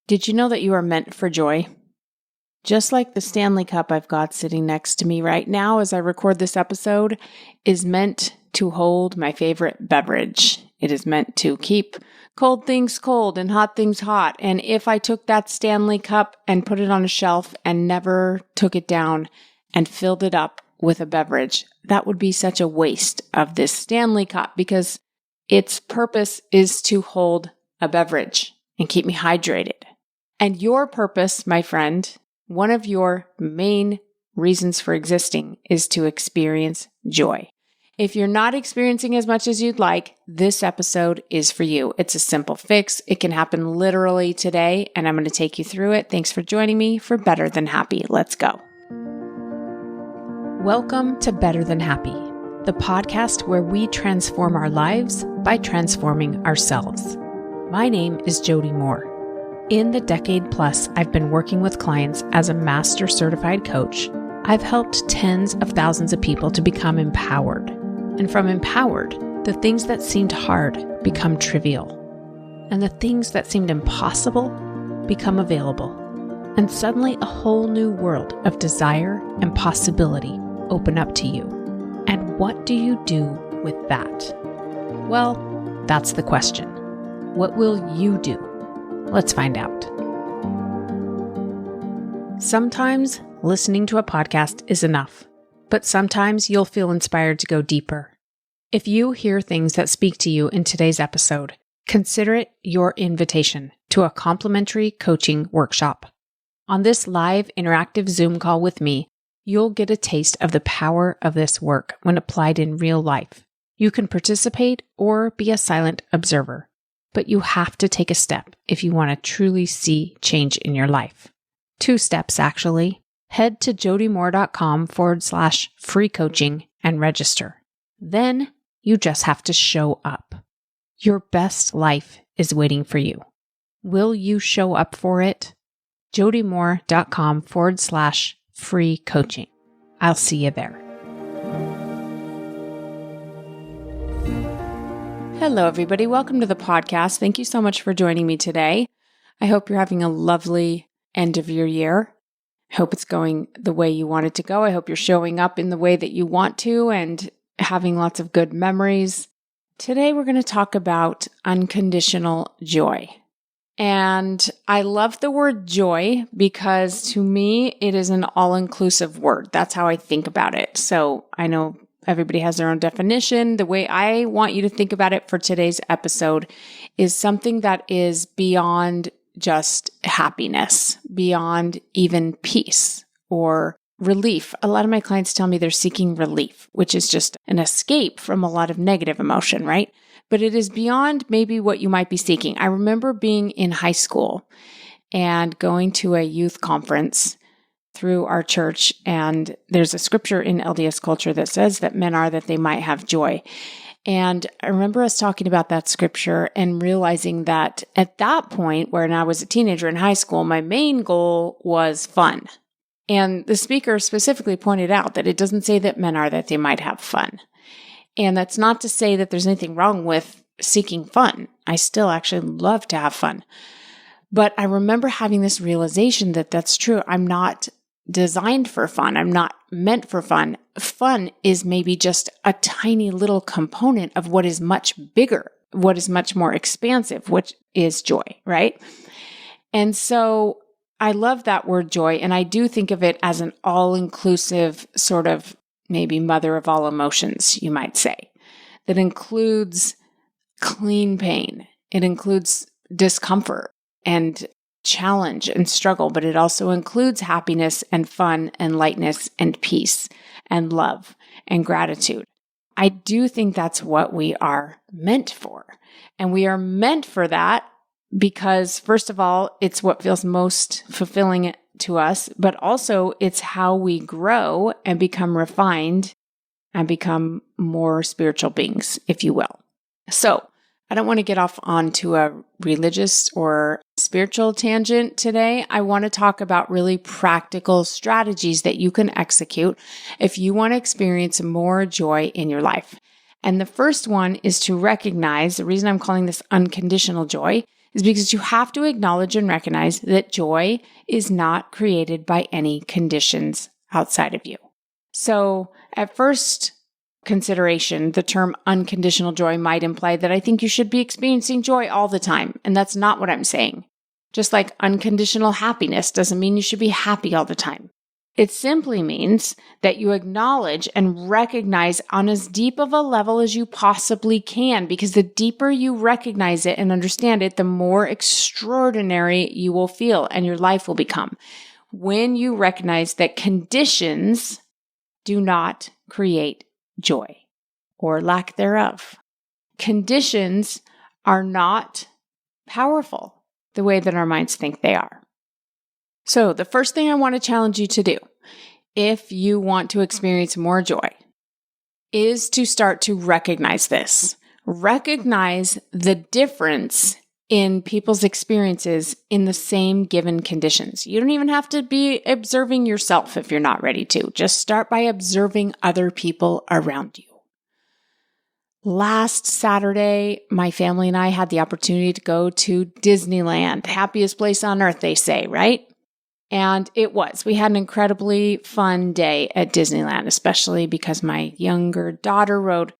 Did you know that you are meant for joy? Just like the Stanley Cup I've got sitting next to me right now as I record this episode is meant to hold my favorite beverage. It is meant to keep cold things cold and hot things hot. And if I took that Stanley Cup and put it on a shelf and never took it down and filled it up with a beverage, that would be such a waste of this Stanley Cup because its purpose is to hold a beverage and keep me hydrated. And your purpose, my friend, one of your main reasons for existing is to experience joy. If you're not experiencing as much as you'd like, this episode is for you. It's a simple fix. It can happen literally today, and I'm going to take you through it. Thanks for joining me for Better Than Happy. Let's go. Welcome to Better Than Happy, the podcast where we transform our lives by transforming ourselves. My name is Jody Moore. In the decade plus I've been working with clients as a master certified coach, I've helped tens of thousands of people to become empowered. And from empowered, the things that seemed hard become trivial. And the things that seemed impossible become available. And suddenly a whole new world of desire and possibility open up to you. And what do you do with that? Well, that's the question. What will you do? Let's find out. Sometimes listening to a podcast is enough, but sometimes you'll feel inspired to go deeper. If you hear things that speak to you in today's episode, consider it your invitation to a complimentary coaching workshop. On this live interactive Zoom call with me, you'll get a taste of the power of this work when applied in real life. You can participate or be a silent observer. But you have to take a step if you want to truly see change in your life. 2 steps, actually. Head to jodymoore.com/free coaching and register. Then you just have to show up. Your best life is waiting for you. Will you show up for it? jodymoore.com/free coaching. I'll see you there. Hello, everybody. Welcome to the podcast. Thank you so much for joining me today. I hope you're having a lovely end of your year. I hope it's going the way you want it to go. I hope you're showing up in the way that you want to and having lots of good memories. Today, we're going to talk about unconditional joy. And I love the word joy because to me, it is an all-inclusive word. That's how I think about it. So I know everybody has their own definition. The way I want you to think about it for today's episode is something that is beyond just happiness, beyond even peace or relief. A lot of my clients tell me they're seeking relief, which is just an escape from a lot of negative emotion, right? But it is beyond maybe what you might be seeking. I remember being in high school and going to a youth conference through our church, and there's a scripture in LDS culture that says that men are that they might have joy. And I remember us talking about that scripture and realizing that at that point, when I was a teenager in high school, my main goal was fun. And the speaker specifically pointed out that it doesn't say that men are that they might have fun. And that's not to say that there's anything wrong with seeking fun. I still actually love to have fun. But I remember having this realization that that's true. I'm not designed for fun. I'm not meant for fun. Fun is maybe just a tiny little component of what is much bigger, what is much more expansive, which is joy, right? And so I love that word joy, and I do think of it as an all-inclusive sort of maybe mother of all emotions, you might say, that includes clean pain. It includes discomfort and challenge and struggle, but it also includes happiness and fun and lightness and peace and love and gratitude. I do think that's what we are meant for. And we are meant for that because, first of all, it's what feels most fulfilling to us, but also it's how we grow and become refined and become more spiritual beings, if you will. So I don't want to get off onto a religious or spiritual tangent today. I want to talk about really practical strategies that you can execute if you want to experience more joy in your life. And the first one is to recognize, the reason I'm calling this unconditional joy is because you have to acknowledge and recognize that joy is not created by any conditions outside of you. So at first consideration, the term unconditional joy might imply that I think you should be experiencing joy all the time. And that's not what I'm saying. Just like unconditional happiness doesn't mean you should be happy all the time. It simply means that you acknowledge and recognize on as deep of a level as you possibly can, because the deeper you recognize it and understand it, the more extraordinary you will feel and your life will become. When you recognize that conditions do not create joy or lack thereof. Conditions are not powerful the way that our minds think they are. So the first thing I want to challenge you to do, if you want to experience more joy, is to start to recognize this. Recognize the difference in people's experiences in the same given conditions. You don't even have to be observing yourself if you're not ready to. Just start by observing other people around you. Last Saturday, my family and I had the opportunity to go to Disneyland. Happiest place on earth, they say, right? And it was. We had an incredibly fun day at Disneyland, especially because my younger daughter rode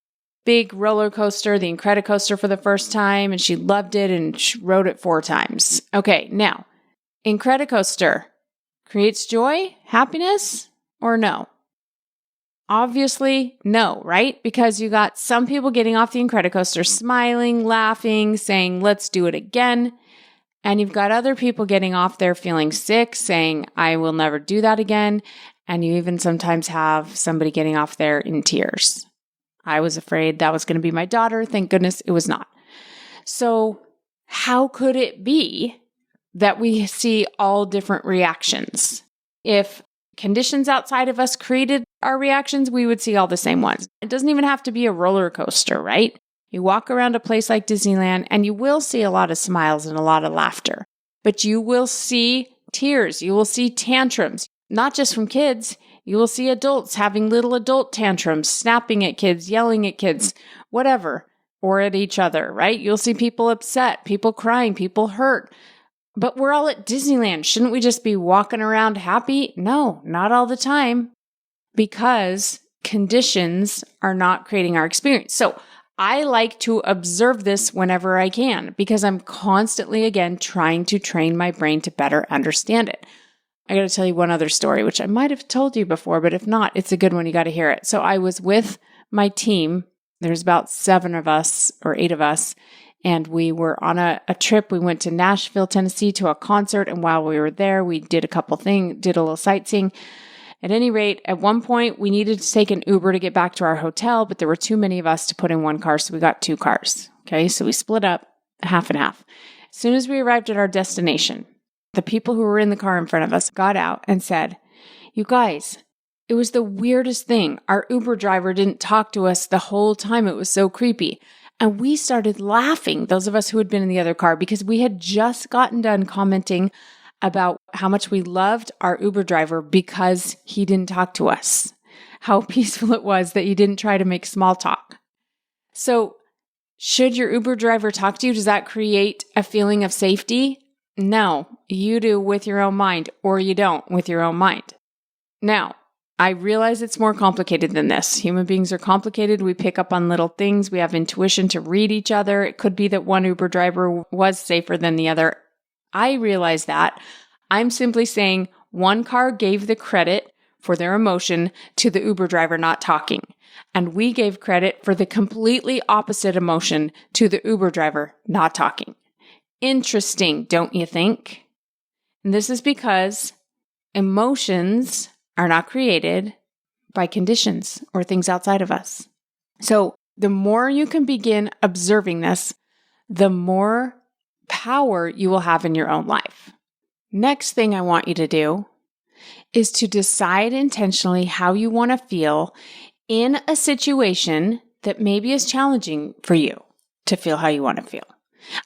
big roller coaster, the Incredicoaster, for the first time, and she loved it and she rode it 4 times. Okay, now, Incredicoaster creates joy, happiness, or no? Obviously, no, right? Because you got some people getting off the Incredicoaster smiling, laughing, saying, let's do it again. And you've got other people getting off there feeling sick, saying, I will never do that again. And you even sometimes have somebody getting off there in tears. I was afraid that was going to be my daughter. Thank goodness it was not. So how could it be that we see all different reactions? If conditions outside of us created our reactions, we would see all the same ones. It doesn't even have to be a roller coaster, right? You walk around a place like Disneyland and you will see a lot of smiles and a lot of laughter, but you will see tears. You will see tantrums, not just from kids. You will see adults having little adult tantrums, snapping at kids, yelling at kids, whatever, or at each other, right? You'll see people upset, people crying, people hurt. But we're all at Disneyland. Shouldn't we just be walking around happy? No, not all the time, because conditions are not creating our experience. So I like to observe this whenever I can, because I'm constantly, again, trying to train my brain to better understand it. I got to tell you one other story, which I might have told you before, but if not, it's a good one. You got to hear it. So I was with my team. There's about 7 of us or 8 of us, and we were on a trip. We went to Nashville, Tennessee to a concert, and while we were there, we did a little sightseeing. At any rate, at one point, we needed to take an Uber to get back to our hotel, but there were too many of us to put in one car, so we got 2 cars. Okay, so we split up half and half. As soon as we arrived at our destination, the people who were in the car in front of us got out and said, you guys, it was the weirdest thing. Our Uber driver didn't talk to us the whole time. It was so creepy. And we started laughing, those of us who had been in the other car, because we had just gotten done commenting about how much we loved our Uber driver because he didn't talk to us, how peaceful it was that he didn't try to make small talk. So should your Uber driver talk to you? Does that create a feeling of safety? No, you do with your own mind, or you don't with your own mind. Now, I realize it's more complicated than this. Human beings are complicated. We pick up on little things. We have intuition to read each other. It could be that one Uber driver was safer than the other. I realize that. I'm simply saying one car gave the credit for their emotion to the Uber driver not talking, and we gave credit for the completely opposite emotion to the Uber driver not talking. Interesting, don't you think? And this is because emotions are not created by conditions or things outside of us. So the more you can begin observing this, the more power you will have in your own life. Next thing I want you to do is to decide intentionally how you want to feel in a situation that maybe is challenging for you to feel how you want to feel.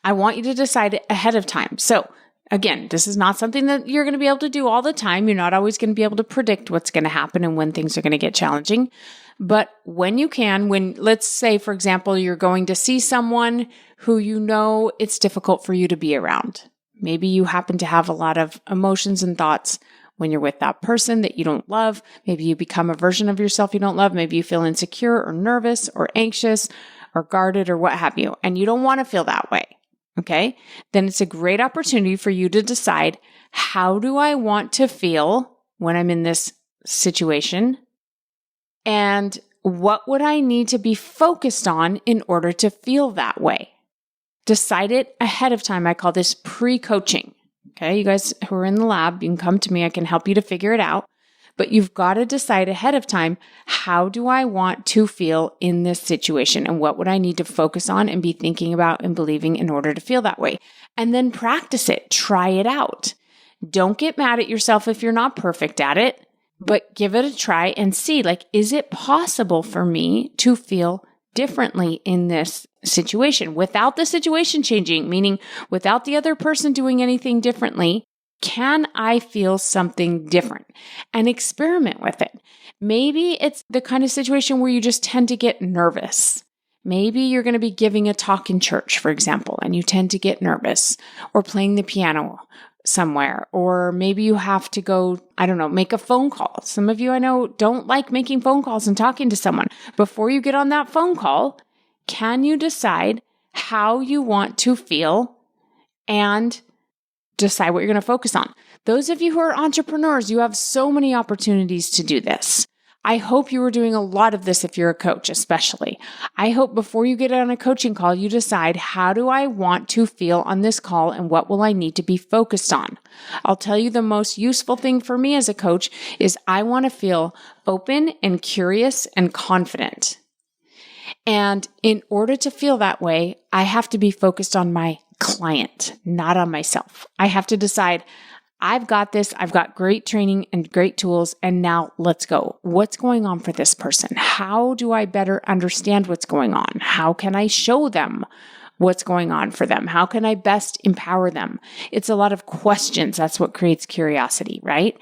I want you to decide it ahead of time. So Again, this is not something that you're going to be able to do all the time. You're not always going to be able to predict what's going to happen and when things are going to get challenging. But when you can, let's say, for example, you're going to see someone who you know it's difficult for you to be around. Maybe you happen to have a lot of emotions and thoughts when you're with that person that you don't love. Maybe you become a version of yourself you don't love. Maybe you feel insecure or nervous or anxious or guarded or what have you, and you don't want to feel that way. Okay, then it's a great opportunity for you to decide, how do I want to feel when I'm in this situation? And what would I need to be focused on in order to feel that way? Decide it ahead of time. I call this pre-coaching. Okay, you guys who are in the lab, you can come to me. I can help you to figure it out. But you've got to decide ahead of time, how do I want to feel in this situation? And what would I need to focus on and be thinking about and believing in order to feel that way? And then practice it. Try it out. Don't get mad at yourself if you're not perfect at it, but give it a try and see, is it possible for me to feel differently in this situation without the situation changing, meaning without the other person doing anything differently? Can I feel something different? And experiment with it. Maybe it's the kind of situation where you just tend to get nervous. Maybe you're going to be giving a talk in church, for example, and you tend to get nervous, or playing the piano somewhere, or maybe you have to go, make a phone call. Some of you I know don't like making phone calls and talking to someone. Before you get on that phone call, can you decide how you want to feel and decide what you're going to focus on? Those of you who are entrepreneurs, you have so many opportunities to do this. I hope you are doing a lot of this if you're a coach, especially. I hope before you get on a coaching call, you decide, how do I want to feel on this call and what will I need to be focused on? I'll tell you, the most useful thing for me as a coach is I want to feel open and curious and confident. And in order to feel that way, I have to be focused on my client, not on myself. I have to decide, I've got this. I've got great training and great tools. And now let's go. What's going on for this person? How do I better understand what's going on? How can I show them what's going on for them? How can I best empower them? It's a lot of questions. That's what creates curiosity, right?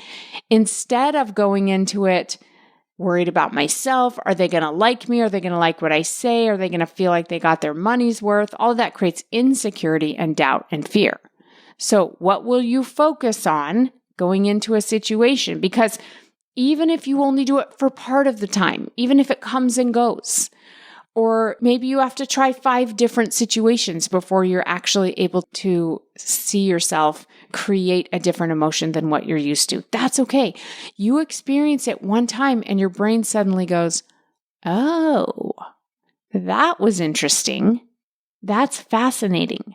Instead of going into it worried about myself, are they going to like me? Are they going to like what I say? Are they going to feel like they got their money's worth? All of that creates insecurity and doubt and fear. So what will you focus on going into a situation? Because even if you only do it for part of the time, even if it comes and goes, or maybe you have to try 5 different situations before you're actually able to see yourself create a different emotion than what you're used to. That's okay. You experience it one time and your brain suddenly goes, oh, that was interesting. That's fascinating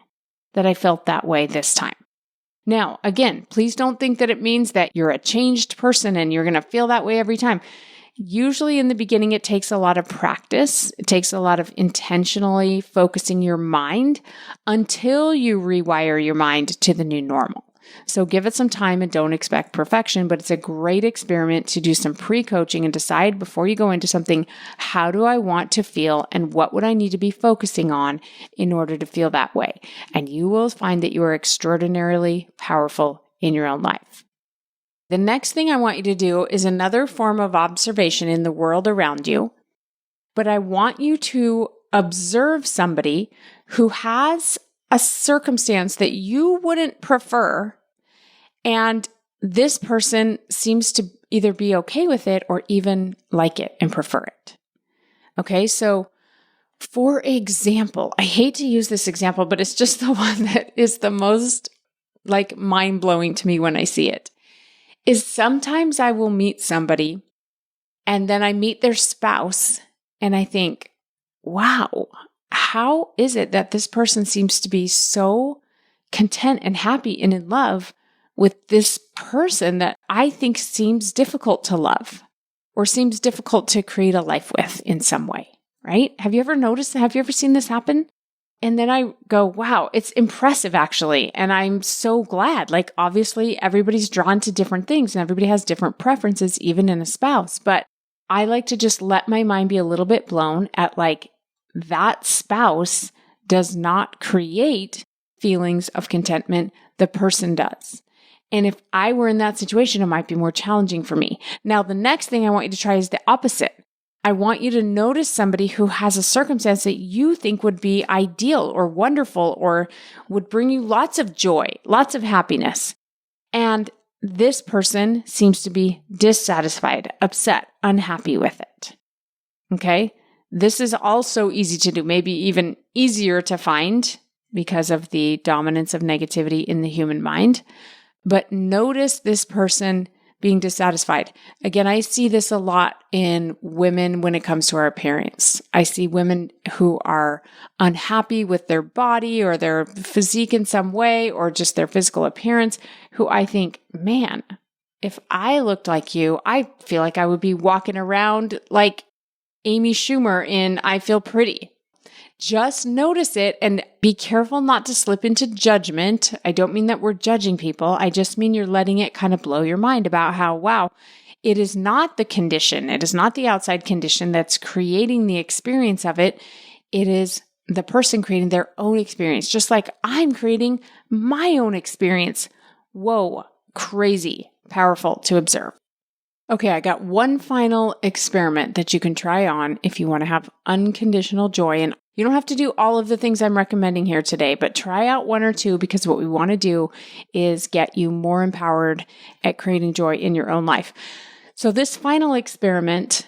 that I felt that way this time. Now, again, please don't think that it means that you're a changed person and you're going to feel that way every time. Usually in the beginning, it takes a lot of practice. It takes a lot of intentionally focusing your mind until you rewire your mind to the new normal. So give it some time and don't expect perfection, but it's a great experiment to do some pre-coaching and decide before you go into something, how do I want to feel and what would I need to be focusing on in order to feel that way? And you will find that you are extraordinarily powerful in your own life. The next thing I want you to do is another form of observation in the world around you, but I want you to observe somebody who has a circumstance that you wouldn't prefer, and this person seems to either be okay with it or even like it and prefer it. Okay, so for example, I hate to use this example, but it's just the one that is the most mind-blowing to me when I see it, is sometimes I will meet somebody and then I meet their spouse and I think, wow, how is it that this person seems to be so content and happy and in love with this person that I think seems difficult to love or seems difficult to create a life with in some way, right? Have you ever noticed that? Have you ever seen this happen? And then I go, wow, it's impressive actually. And I'm so glad. Obviously everybody's drawn to different things and everybody has different preferences, even in a spouse. But I like to just let my mind be a little bit blown at that spouse does not create feelings of contentment. the person does. And if I were in that situation, it might be more challenging for me. Now, the next thing I want you to try is the opposite. I want you to notice somebody who has a circumstance that you think would be ideal or wonderful or would bring you lots of joy, lots of happiness. And this person seems to be dissatisfied, upset, unhappy with it. Okay? This is also easy to do, maybe even easier to find because of the dominance of negativity in the human mind. But notice this person being dissatisfied. Again, I see this a lot in women when it comes to our appearance. I see women who are unhappy with their body or their physique in some way or just their physical appearance, who I think, man, if I looked like you, I feel like I would be walking around like Amy Schumer in I Feel Pretty. Just notice it and be careful not to slip into judgment. I don't mean that we're judging people. I just mean you're letting it kind of blow your mind about how, wow, it is not the condition. It is not the outside condition that's creating the experience of it. It is the person creating their own experience, just like I'm creating my own experience. Whoa, crazy, powerful to observe. Okay, I got one final experiment that you can try on if you want to have unconditional joy. And you don't have to do all of the things I'm recommending here today, but try out one or two because what we want to do is get you more empowered at creating joy in your own life. So this final experiment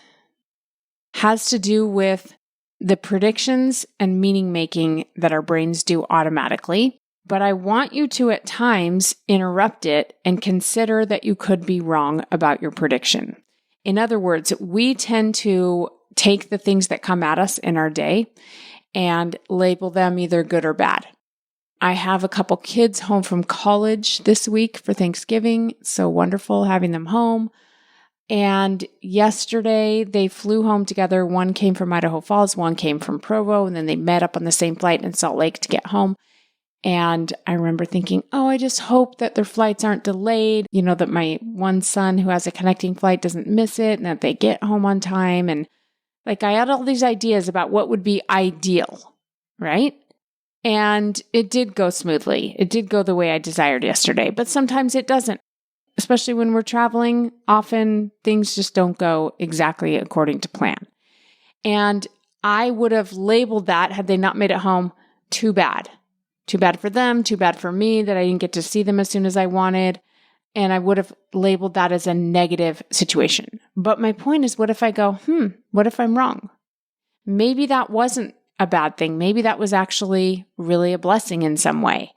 has to do with the predictions and meaning making that our brains do automatically. But I want you to at times interrupt it and consider that you could be wrong about your prediction. In other words, we tend to take the things that come at us in our day and label them either good or bad. I have a couple kids home from college this week for Thanksgiving. So wonderful having them home. And yesterday they flew home together. One came from Idaho Falls, one came from Provo, and then they met up on the same flight in Salt Lake to get home. And I remember thinking, oh, I just hope that their flights aren't delayed, that my one son who has a connecting flight doesn't miss it and that they get home on time. And I had all these ideas about what would be ideal, right? And it did go smoothly. It did go the way I desired yesterday, but sometimes it doesn't. Especially when we're traveling, often things just don't go exactly according to plan. And I would have labeled that, had they not made it home, too bad. Too bad for them, too bad for me that I didn't get to see them as soon as I wanted. And I would have labeled that as a negative situation. But my point is, what if I go, what if I'm wrong? Maybe that wasn't a bad thing. Maybe that was actually really a blessing in some way.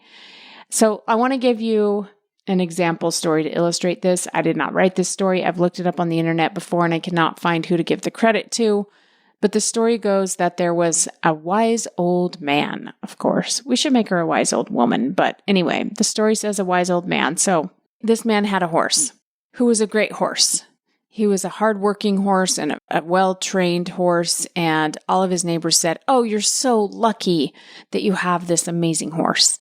So I want to give you an example story to illustrate this. I did not write this story. I've looked it up on the internet before and I cannot find who to give the credit to. But the story goes that there was a wise old man, of course. We should make her a wise old woman. But anyway, the story says a wise old man. So this man had a horse who was a great horse. He was a hardworking horse and a well-trained horse. And all of his neighbors said, oh, you're so lucky that you have this amazing horse.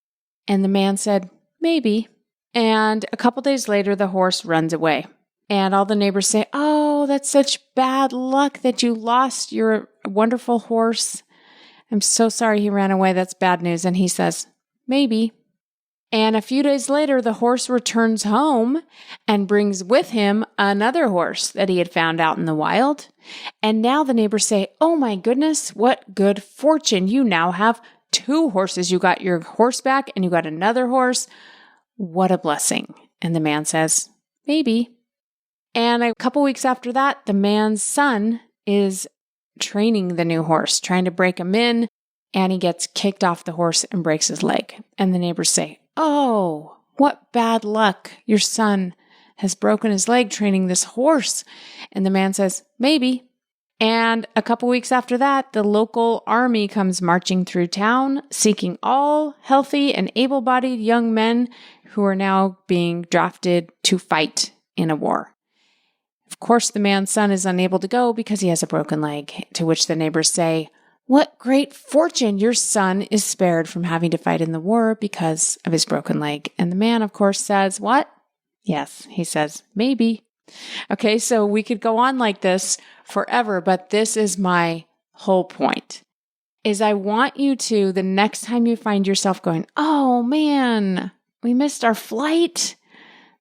And the man said, maybe. And a couple days later, the horse runs away. And all the neighbors say, oh, that's such bad luck that you lost your wonderful horse. I'm so sorry he ran away. That's bad news. And he says, maybe. And a few days later, the horse returns home and brings with him another horse that he had found out in the wild. And now the neighbors say, oh my goodness, what good fortune. You now have two horses. You got your horse back and you got another horse. What a blessing. And the man says, maybe. And a couple weeks after that, the man's son is training the new horse, trying to break him in, and he gets kicked off the horse and breaks his leg. And the neighbors say, oh, what bad luck. Your son has broken his leg training this horse. And the man says, maybe. And a couple weeks after that, the local army comes marching through town, seeking all healthy and able-bodied young men who are now being drafted to fight in a war. Of course, the man's son is unable to go because he has a broken leg, to which the neighbors say, what great fortune, your son is spared from having to fight in the war because of his broken leg. And the man, of course, says, what? Yes, he says, maybe. Okay, so we could go on like this forever, but this is my whole point, is I want you to, the next time you find yourself going, oh man, we missed our flight.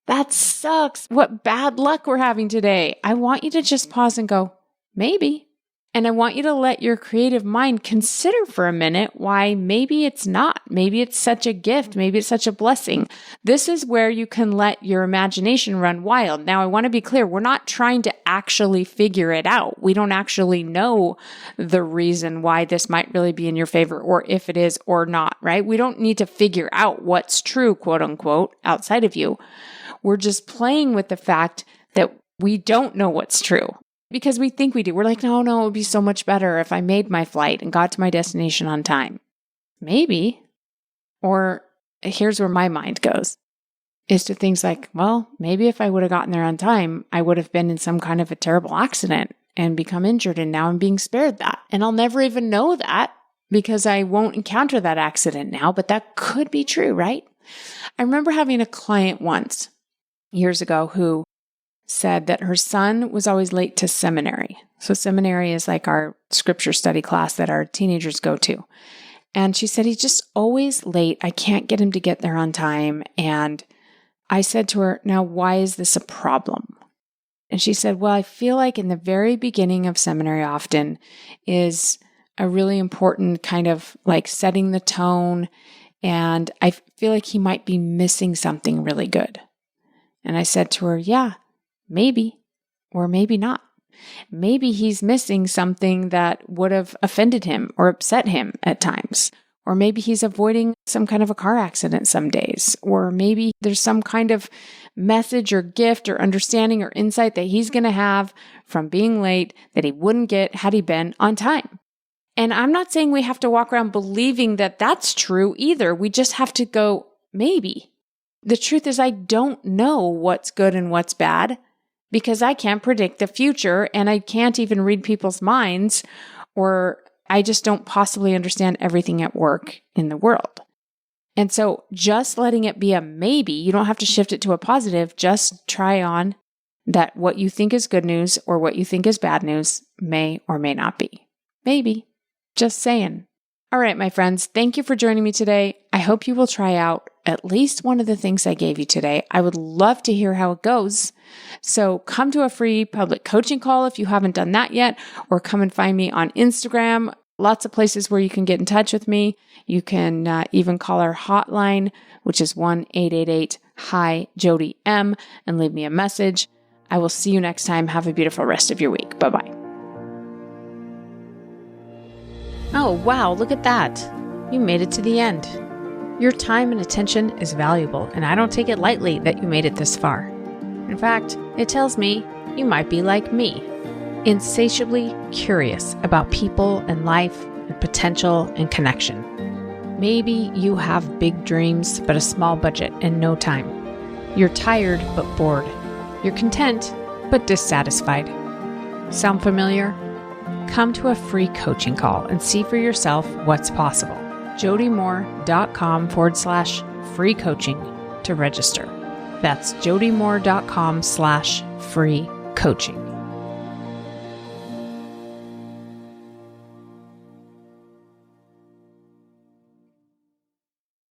That sucks. What bad luck we're having today. I want you to just pause and go, maybe. And I want you to let your creative mind consider for a minute why maybe it's not. Maybe it's such a gift. Maybe it's such a blessing. This is where you can let your imagination run wild. Now, I want to be clear. We're not trying to actually figure it out. We don't actually know the reason why this might really be in your favor or if it is or not, right? We don't need to figure out what's true, quote unquote, outside of you. We're just playing with the fact that we don't know what's true. Because we think we do. We're like, no, it would be so much better if I made my flight and got to my destination on time. Maybe. Or here's where my mind goes, is to things like, well, maybe if I would have gotten there on time, I would have been in some kind of a terrible accident and become injured, and now I'm being spared that. And I'll never even know that because I won't encounter that accident now, but that could be true, right? I remember having a client once, years ago, who said that her son was always late to seminary. So seminary is like our scripture study class that our teenagers go to. And she said, he's just always late. I can't get him to get there on time. And I said to her, now, why is this a problem? And she said, well, I feel like in the very beginning of seminary often is a really important kind of like setting the tone. And I feel like he might be missing something really good. And I said to her, yeah, maybe, or maybe not. Maybe he's missing something that would have offended him or upset him at times. Or maybe he's avoiding some kind of a car accident some days. Or maybe there's some kind of message or gift or understanding or insight that he's going to have from being late that he wouldn't get had he been on time. And I'm not saying we have to walk around believing that that's true either. We just have to go, maybe. The truth is, I don't know what's good and what's bad, because I can't predict the future and I can't even read people's minds, or I just don't possibly understand everything at work in the world. And so just letting it be a maybe, you don't have to shift it to a positive, just try on that what you think is good news or what you think is bad news may or may not be. Maybe. Just saying. All right, my friends, thank you for joining me today. I hope you will try out at least one of the things I gave you today. I would love to hear how it goes. So come to a free public coaching call if you haven't done that yet, or come and find me on Instagram. Lots of places where you can get in touch with me. You can even call our hotline, which is 1-888-HI-JODY-M, and leave me a message. I will see you next time. Have a beautiful rest of your week. Bye-bye. Oh, wow, look at that. You made it to the end. Your time and attention is valuable, and I don't take it lightly that you made it this far. In fact, it tells me you might be like me, insatiably curious about people and life and potential and connection. Maybe you have big dreams, but a small budget and no time. You're tired, but bored. You're content, but dissatisfied. Sound familiar? Come to a free coaching call and see for yourself what's possible. jodymoore.com/free coaching to register. That's jodymoore.com/free coaching.